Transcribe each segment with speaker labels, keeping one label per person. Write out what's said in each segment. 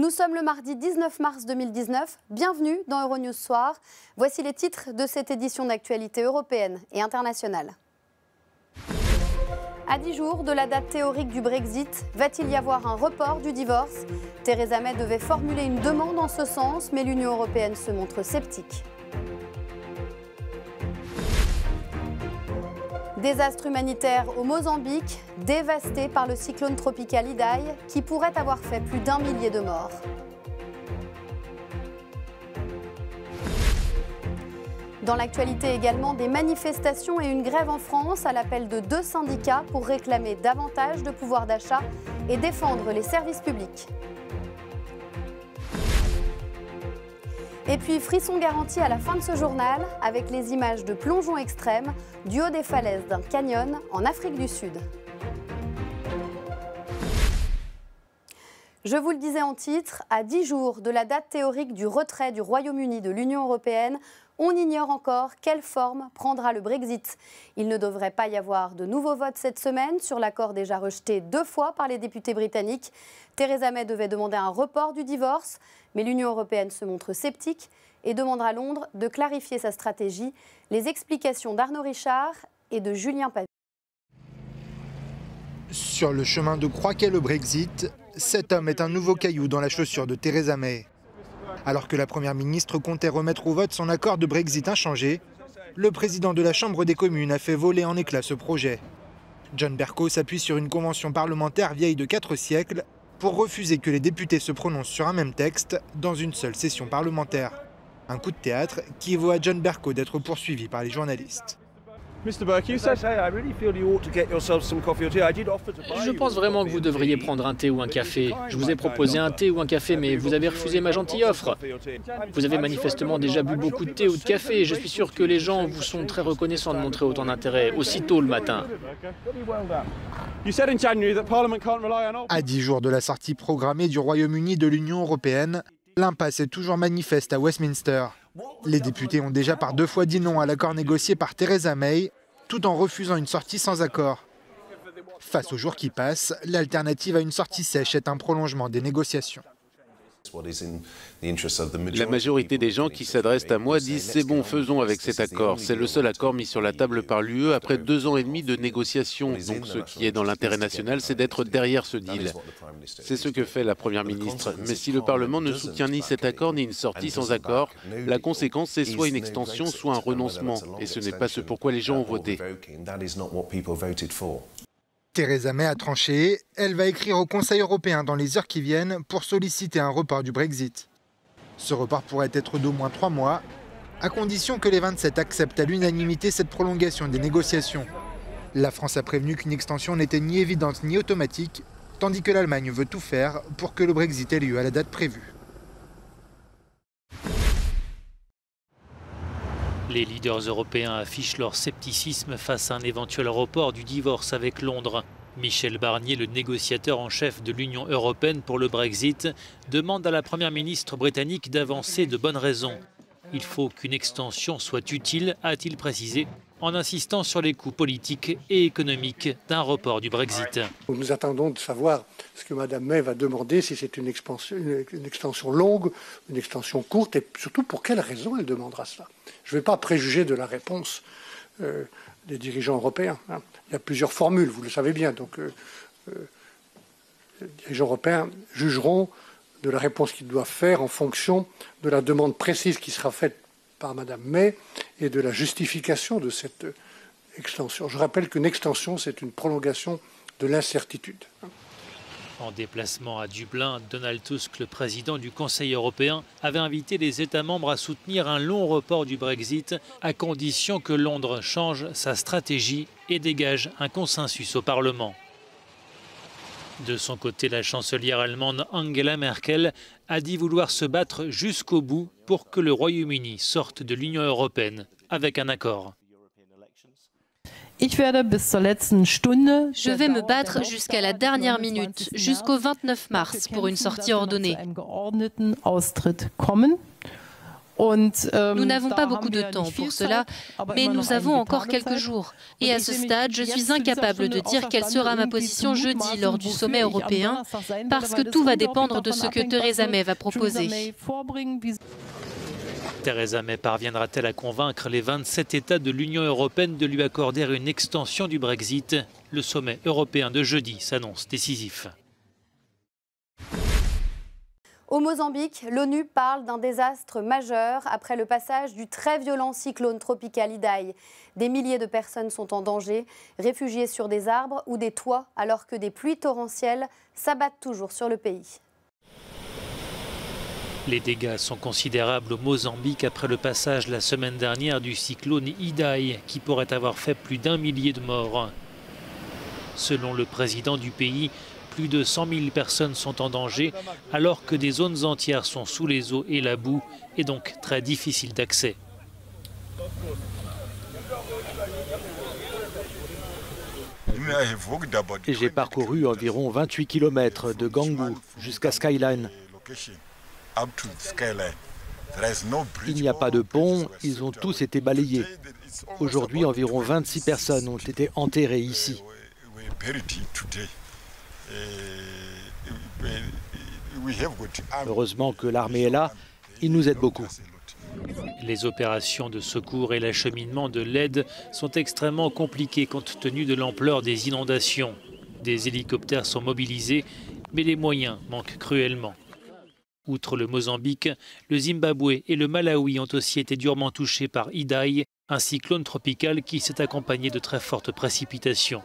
Speaker 1: Nous sommes le mardi 19 mars 2019. Bienvenue dans Euronews Soir. Voici les titres de cette édition d'actualité européenne et internationale. À 10 jours de la date théorique du Brexit, va-t-il y avoir un report du divorce? Theresa May devait formuler une demande en ce sens, mais l'Union européenne se montre sceptique. Désastre humanitaire au Mozambique, dévasté par le cyclone tropical Idai, qui pourrait avoir fait plus d'1 millier de morts. Dans l'actualité également, des manifestations et une grève en France à l'appel de 2 syndicats pour réclamer davantage de pouvoir d'achat et défendre les services publics. Et puis, frisson garanti à la fin de ce journal, avec les images de plongeons extrêmes du haut des falaises d'un canyon en Afrique du Sud. Je vous le disais en titre, à 10 jours de la date théorique du retrait du Royaume-Uni de l'Union européenne, on ignore encore quelle forme prendra le Brexit. Il ne devrait pas y avoir de nouveaux votes cette semaine sur l'accord déjà rejeté 2 fois par les députés britanniques. Theresa May devait demander un report du divorce, mais l'Union européenne se montre sceptique et demandera à Londres de clarifier sa stratégie. Les explications d'Arnaud Richard et de Julien Pavie.
Speaker 2: Sur le chemin de croix qu'est le Brexit, cet homme est un nouveau caillou dans la chaussure de Theresa May. Alors que la Première ministre comptait remettre au vote son accord de Brexit inchangé, le président de la Chambre des communes a fait voler en éclats ce projet. John Bercow s'appuie sur une convention parlementaire vieille de 4 siècles pour refuser que les députés se prononcent sur un même texte dans une seule session parlementaire. Un coup de théâtre qui vaut à John Bercow d'être poursuivi par les journalistes.
Speaker 3: Je pense vraiment que vous devriez prendre un thé ou un café. Je vous ai proposé un thé ou un café, mais vous avez refusé ma gentille offre. Vous avez manifestement déjà bu beaucoup de thé ou de café et je suis sûr que les gens vous sont très reconnaissants de montrer autant d'intérêt, aussitôt le matin.
Speaker 2: À 10 jours de la sortie programmée du Royaume-Uni de l'Union européenne, l'impasse est toujours manifeste à Westminster. Les députés ont déjà par 2 fois dit non à l'accord négocié par Theresa May, tout en refusant une sortie sans accord. Face aux jours qui passent, l'alternative à une sortie sèche est un prolongement des négociations.
Speaker 4: La majorité des gens qui s'adressent à moi disent « c'est bon, faisons avec cet accord ». C'est le seul accord mis sur la table par l'UE après 2 ans et demi de négociations. Donc ce qui est dans l'intérêt national, c'est d'être derrière ce deal. C'est ce que fait la Première ministre. Mais si le Parlement ne soutient ni cet accord ni une sortie sans accord, la conséquence c'est soit une extension, soit un renoncement. Et ce n'est pas ce pourquoi les gens ont voté.
Speaker 2: Theresa May a tranché, elle va écrire au Conseil européen dans les heures qui viennent pour solliciter un report du Brexit. Ce report pourrait être d'au moins 3 mois, à condition que les 27 acceptent à l'unanimité cette prolongation des négociations. La France a prévenu qu'une extension n'était ni évidente ni automatique, tandis que l'Allemagne veut tout faire pour que le Brexit ait lieu à la date prévue.
Speaker 5: Les leaders européens affichent leur scepticisme face à un éventuel report du divorce avec Londres. Michel Barnier, le négociateur en chef de l'Union européenne pour le Brexit, demande à la Première ministre britannique d'avancer de bonnes raisons. Il faut qu'une extension soit utile, a-t-il précisé, en insistant sur les coûts politiques et économiques d'un report du Brexit.
Speaker 6: Nous attendons de savoir ce que Mme May va demander, si c'est une extension longue, une extension courte, et surtout pour quelles raisons elle demandera cela. Je ne vais pas préjuger de la réponse des dirigeants européens. Il y a plusieurs formules, vous le savez bien. Donc, les dirigeants européens jugeront de la réponse qu'ils doivent faire en fonction de la demande précise qui sera faite par Mme May et de la justification de cette extension. Je rappelle qu'une extension, c'est une prolongation de l'incertitude.
Speaker 5: En déplacement à Dublin, Donald Tusk, le président du Conseil européen, avait invité les États membres à soutenir un long report du Brexit, à condition que Londres change sa stratégie et dégage un consensus au Parlement. De son côté, la chancelière allemande Angela Merkel a dit vouloir se battre jusqu'au bout pour que le Royaume-Uni sorte de l'Union européenne avec un accord.
Speaker 7: Je vais me battre jusqu'à la dernière minute, jusqu'au 29 mars, pour une sortie ordonnée. Nous n'avons pas beaucoup de temps pour cela, mais nous avons encore quelques jours. Et à ce stade, je suis incapable de dire quelle sera ma position jeudi lors du sommet européen, parce que tout va dépendre de ce que Theresa May va proposer.
Speaker 5: Theresa May parviendra-t-elle à convaincre les 27 États de l'Union européenne de lui accorder une extension du Brexit? Le sommet européen de jeudi s'annonce décisif.
Speaker 1: Au Mozambique, l'ONU parle d'un désastre majeur après le passage du très violent cyclone tropical Idai. Des milliers de personnes sont en danger, réfugiées sur des arbres ou des toits, alors que des pluies torrentielles s'abattent toujours sur le pays.
Speaker 5: Les dégâts sont considérables au Mozambique après le passage la semaine dernière du cyclone Idai, qui pourrait avoir fait plus d'1 millier de morts. Selon le président du pays, plus de 100 000 personnes sont en danger, alors que des zones entières sont sous les eaux et la boue, et donc très difficiles d'accès.
Speaker 8: J'ai parcouru environ 28 km de Gangu jusqu'à Skyline. Il n'y a pas de pont, ils ont tous été balayés. Aujourd'hui, environ 26 personnes ont été enterrées ici. Heureusement que l'armée est là, ils nous aident beaucoup.
Speaker 5: Les opérations de secours et l'acheminement de l'aide sont extrêmement compliqués compte tenu de l'ampleur des inondations. Des hélicoptères sont mobilisés, mais les moyens manquent cruellement. Outre le Mozambique, le Zimbabwe et le Malawi ont aussi été durement touchés par Idai, un cyclone tropical qui s'est accompagné de très fortes précipitations.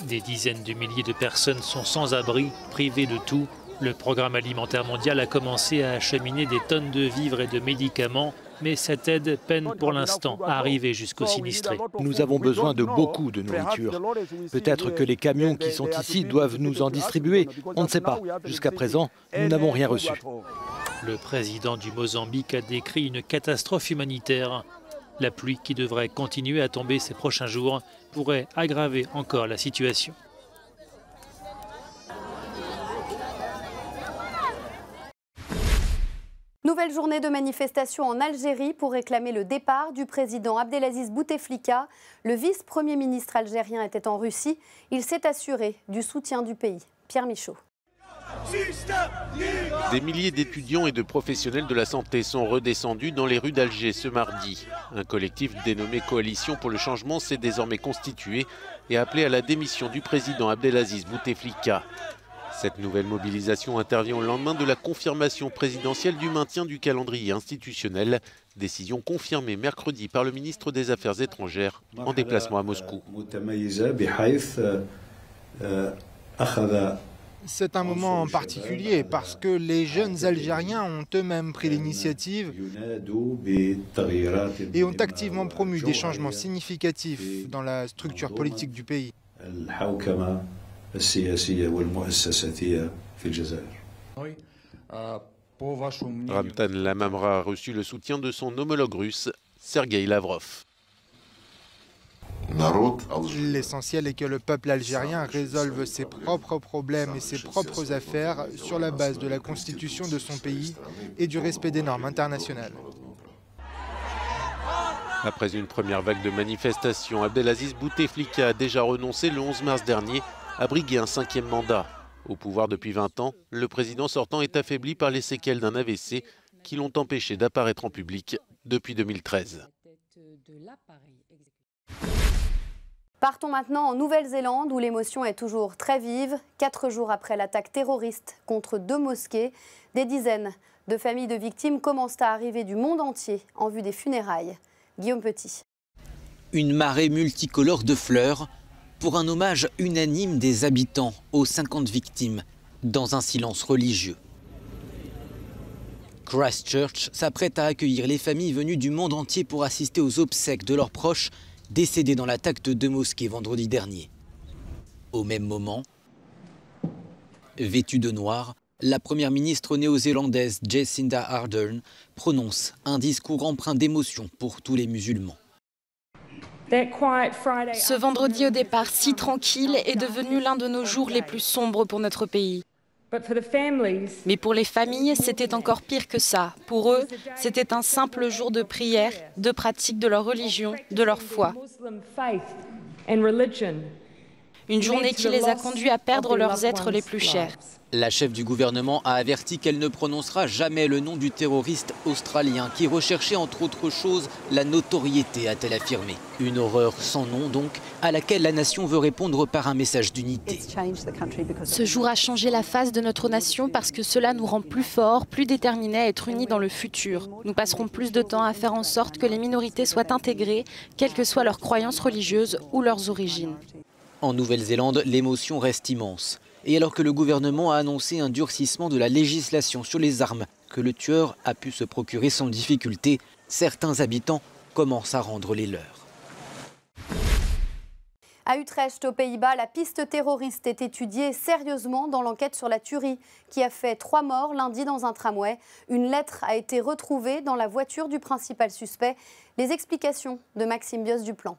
Speaker 5: Des dizaines de milliers de personnes sont sans abri, privées de tout. Le Programme alimentaire mondial a commencé à acheminer des tonnes de vivres et de médicaments, mais cette aide peine pour l'instant à arriver jusqu'aux sinistrés.
Speaker 8: Nous avons besoin de beaucoup de nourriture. Peut-être que les camions qui sont ici doivent nous en distribuer. On ne sait pas. Jusqu'à présent, nous n'avons rien reçu.
Speaker 5: Le président du Mozambique a décrit une catastrophe humanitaire. La pluie qui devrait continuer à tomber ces prochains jours pourrait aggraver encore la situation.
Speaker 1: Nouvelle journée de manifestation en Algérie pour réclamer le départ du président Abdelaziz Bouteflika. Le vice-premier ministre algérien était en Russie. Il s'est assuré du soutien du pays. Pierre Michaud.
Speaker 4: Des milliers d'étudiants et de professionnels de la santé sont redescendus dans les rues d'Alger ce mardi. Un collectif dénommé Coalition pour le changement s'est désormais constitué et appelé à la démission du président Abdelaziz Bouteflika. Cette nouvelle mobilisation intervient au lendemain de la confirmation présidentielle du maintien du calendrier institutionnel, décision confirmée mercredi par le ministre des Affaires étrangères en déplacement à Moscou.
Speaker 2: C'est un moment particulier parce que les jeunes Algériens ont eux-mêmes pris l'initiative et ont activement promu des changements significatifs dans la structure politique du pays.
Speaker 4: Ramtan Lamamra a reçu le soutien de son homologue russe, Sergueï Lavrov.
Speaker 2: L'essentiel est que le peuple algérien résolve ses propres problèmes et ses propres affaires sur la base de la constitution de son pays et du respect des normes internationales.
Speaker 4: Après une première vague de manifestations, Abdelaziz Bouteflika a déjà renoncé le 11 mars dernier à briguer un 5e mandat. Au pouvoir depuis 20 ans, le président sortant est affaibli par les séquelles d'un AVC qui l'ont empêché d'apparaître en public depuis 2013.
Speaker 1: Partons maintenant en Nouvelle-Zélande où l'émotion est toujours très vive. 4 jours après l'attaque terroriste contre 2 mosquées, des dizaines de familles de victimes commencent à arriver du monde entier en vue des funérailles. Guillaume Petit.
Speaker 9: Une marée multicolore de fleurs pour un hommage unanime des habitants aux 50 victimes dans un silence religieux. Christchurch s'apprête à accueillir les familles venues du monde entier pour assister aux obsèques de leurs proches décédés dans l'attaque de 2 mosquées vendredi dernier. Au même moment, vêtue de noir, la première ministre néo-zélandaise Jacinda Ardern prononce un discours empreint d'émotion pour tous les musulmans.
Speaker 10: Ce vendredi au départ si tranquille est devenu l'un de nos jours les plus sombres pour notre pays. Mais pour les familles, c'était encore pire que ça. Pour eux, c'était un simple jour de prière, de pratique de leur religion, de leur foi. Une journée qui les a conduits à perdre leurs êtres les plus chers.
Speaker 9: La chef du gouvernement a averti qu'elle ne prononcera jamais le nom du terroriste australien qui recherchait entre autres choses la notoriété, a-t-elle affirmé. Une horreur sans nom donc, à laquelle la nation veut répondre par un message d'unité.
Speaker 10: Ce jour a changé la face de notre nation parce que cela nous rend plus forts, plus déterminés à être unis dans le futur. Nous passerons plus de temps à faire en sorte que les minorités soient intégrées, quelles que soient leurs croyances religieuses ou leurs origines.
Speaker 9: En Nouvelle-Zélande, l'émotion reste immense. Et alors que le gouvernement a annoncé un durcissement de la législation sur les armes que le tueur a pu se procurer sans difficulté, certains habitants commencent à rendre les leurs.
Speaker 1: À Utrecht, aux Pays-Bas, la piste terroriste est étudiée sérieusement dans l'enquête sur la tuerie qui a fait 3 morts lundi dans un tramway. Une lettre a été retrouvée dans la voiture du principal suspect. Les explications de Maxime Bios-Duplan.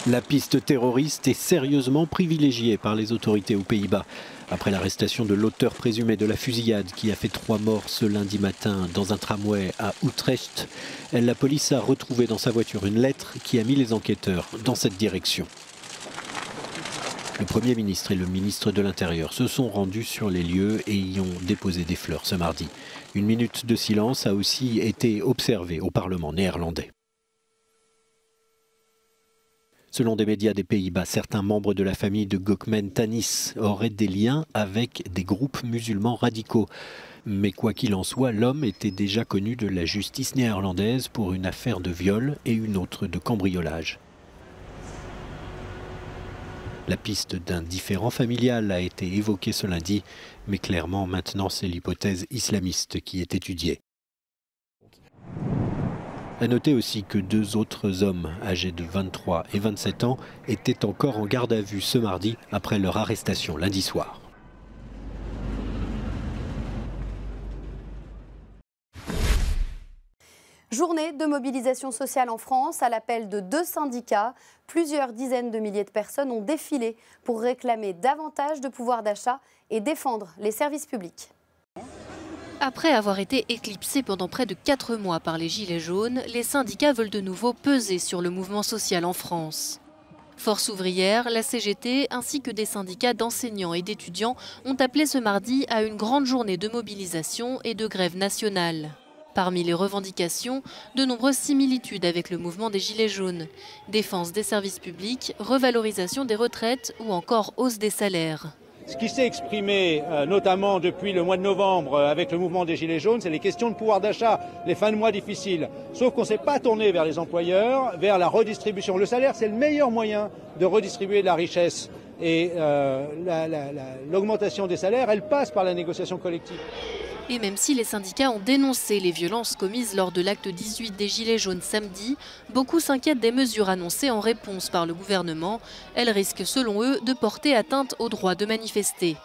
Speaker 11: La piste terroriste est sérieusement privilégiée par les autorités aux Pays-Bas. Après l'arrestation de l'auteur présumé de la fusillade qui a fait 3 morts ce lundi matin dans un tramway à Utrecht, la police a retrouvé dans sa voiture une lettre qui a mis les enquêteurs dans cette direction. Le Premier ministre et le ministre de l'Intérieur se sont rendus sur les lieux et y ont déposé des fleurs ce mardi. Une minute de silence a aussi été observée au Parlement néerlandais. Selon des médias des Pays-Bas, certains membres de la famille de Gokmen Tanis auraient des liens avec des groupes musulmans radicaux. Mais quoi qu'il en soit, l'homme était déjà connu de la justice néerlandaise pour une affaire de viol et une autre de cambriolage. La piste d'un différend familial a été évoquée ce lundi, mais clairement maintenant c'est l'hypothèse islamiste qui est étudiée. À noter aussi que 2 autres hommes âgés de 23 et 27 ans étaient encore en garde à vue ce mardi après leur arrestation lundi soir.
Speaker 1: Journée de mobilisation sociale en France à l'appel de 2 syndicats. Plusieurs dizaines de milliers de personnes ont défilé pour réclamer davantage de pouvoir d'achat et défendre les services publics.
Speaker 7: Après avoir été éclipsés pendant près de 4 mois par les Gilets jaunes, les syndicats veulent de nouveau peser sur le mouvement social en France. Force ouvrière, la CGT ainsi que des syndicats d'enseignants et d'étudiants ont appelé ce mardi à une grande journée de mobilisation et de grève nationale. Parmi les revendications, de nombreuses similitudes avec le mouvement des Gilets jaunes. Défense des services publics, revalorisation des retraites ou encore hausse des salaires.
Speaker 12: Ce qui s'est exprimé notamment depuis le mois de novembre avec le mouvement des Gilets jaunes, c'est les questions de pouvoir d'achat, les fins de mois difficiles. Sauf qu'on ne s'est pas tourné vers les employeurs, vers la redistribution. Le salaire, c'est le meilleur moyen de redistribuer de la richesse. Et l'augmentation des salaires, elle passe par la négociation collective.
Speaker 7: Et même si les syndicats ont dénoncé les violences commises lors de l'acte 18 des Gilets jaunes samedi, beaucoup s'inquiètent des mesures annoncées en réponse par le gouvernement. Elles risquent selon eux de porter atteinte au droit de manifester.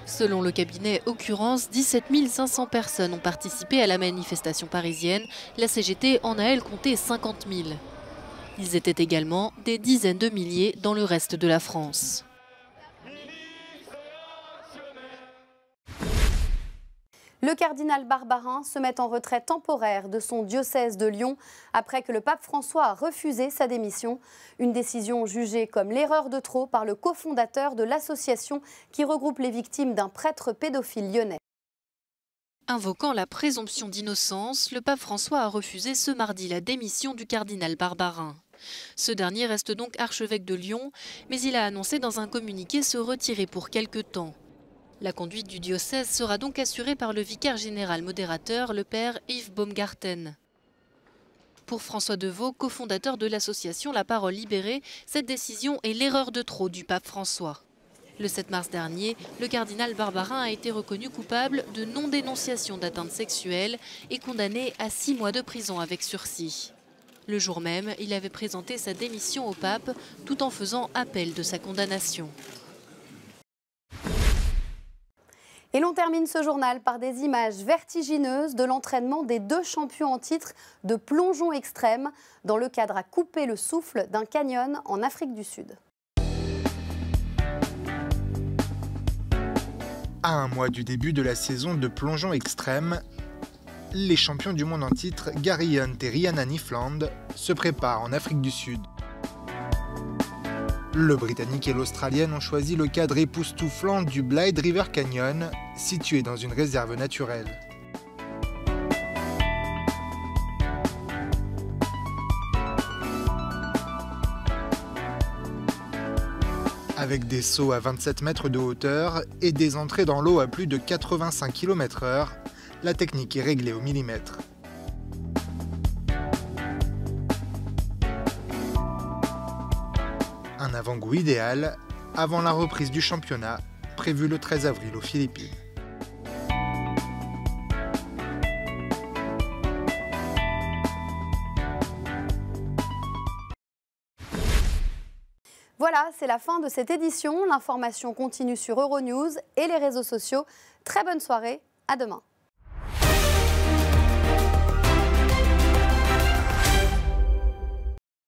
Speaker 7: Selon le cabinet Occurrence, 17 500 personnes ont participé à la manifestation parisienne. La CGT en a elle compté 50 000. Ils étaient également des dizaines de milliers dans le reste de la France.
Speaker 1: Le cardinal Barbarin se met en retrait temporaire de son diocèse de Lyon après que le pape François a refusé sa démission. Une décision jugée comme l'erreur de trop par le cofondateur de l'association qui regroupe les victimes d'un prêtre pédophile lyonnais.
Speaker 7: Invoquant la présomption d'innocence, le pape François a refusé ce mardi la démission du cardinal Barbarin. Ce dernier reste donc archevêque de Lyon, mais il a annoncé dans un communiqué se retirer pour quelque temps. La conduite du diocèse sera donc assurée par le vicaire général modérateur, le père Yves Baumgarten. Pour François Deveau, cofondateur de l'association La Parole Libérée, cette décision est l'erreur de trop du pape François. Le 7 mars dernier, le cardinal Barbarin a été reconnu coupable de non-dénonciation d'atteinte sexuelle et condamné à 6 mois de prison avec sursis. Le jour même, il avait présenté sa démission au pape tout en faisant appel de sa condamnation.
Speaker 1: Et l'on termine ce journal par des images vertigineuses de l'entraînement des 2 champions en titre de plongeon extrême dans le cadre à couper le souffle d'un canyon en Afrique du Sud.
Speaker 2: À un mois du début de la saison de plongeon extrême, les champions du monde en titre, Gary Hunt et Rhiannon Nifland, se préparent en Afrique du Sud. Le Britannique et l'Australienne ont choisi le cadre époustouflant du Blyde River Canyon, situé dans une réserve naturelle. Avec des sauts à 27 mètres de hauteur et des entrées dans l'eau à plus de 85 km/h, la technique est réglée au millimètre. Un avant-goût idéal avant la reprise du championnat, prévue le 13 avril aux Philippines.
Speaker 1: Voilà, c'est la fin de cette édition. L'information continue sur Euronews et les réseaux sociaux. Très bonne soirée, à demain.